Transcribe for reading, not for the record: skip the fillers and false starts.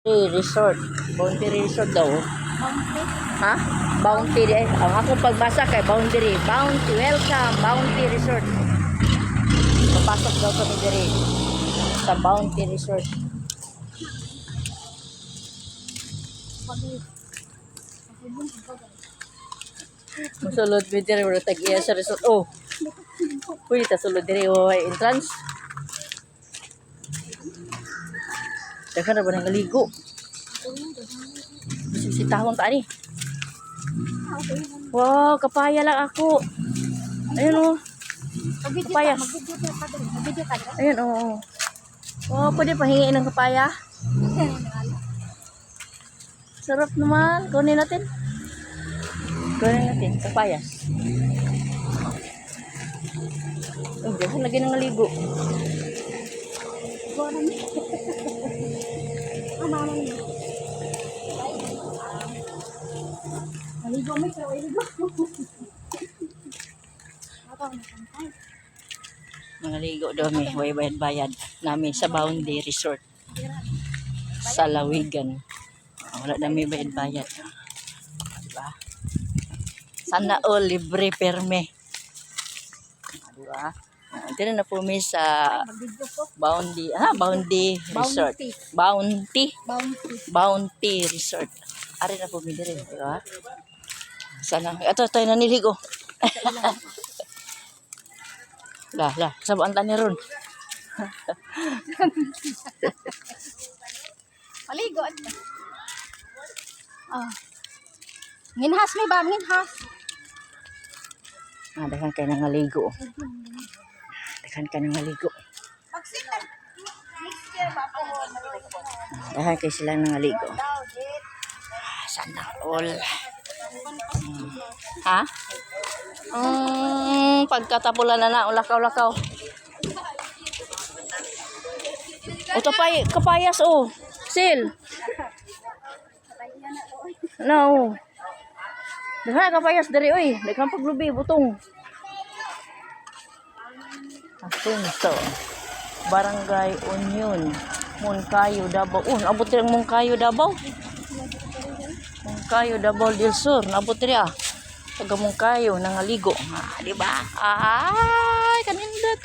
Resort. Boundary Resort daw. Bounty. Ha? Bounty. Ang akong pagbasa kay Boundary. Bounty. Welcome. Bounty Resort. Papasok daw kami diri sa Bounty Resort. Musulod mi diri wala tag-iya sa resort. Oh. Uy, tasulod diri way entrance. Dagan na ba nang ligo? Bisig tahon ta ni. Wow, kapaya lang ako. Ayun oh. Kapaya. Mag-video ka. Ayun oh. Oh, pwede pahingiin ng kapaya? Sarap naman. Kunin natin. Kunin natin. Kapayas. Oh, diyan lagi nang ligo. Maligo mo sa maligo. Mga ligo daw may bayad-bayad namin sa Bounty Resort sa Lawigan. Wala na may bayad-bayad. Diba? Sana all libre perme. Diba? Dito na po may sa Bounty Resort. Bounty Resort. Ari na po may dire, diba? Sana ito tayo naniligo. Lah, sabaan tani ron. Maligo. Ah. Nginhas may ba? Nginhas. Dahan kayo nang ngaligo. Dahan kayo nang ngaligo. Pagsikat. Next year ba po? Dahan kayo sila nang ngaligo. Sana all. Ha? Pagkatapulan na ulakaw-lakaw. Ito pa kapayas oh. Sil. No. Dahan kapayas dari oy. Daghang paglubi butong. Asunto. Barangay Union. Moncayo, Davao. Abot rin ang Moncayo, Davao. Moncayo, Davao del Sur. Abot rin taga Moncayo nangaligo. Di ba? Ay, kanindot.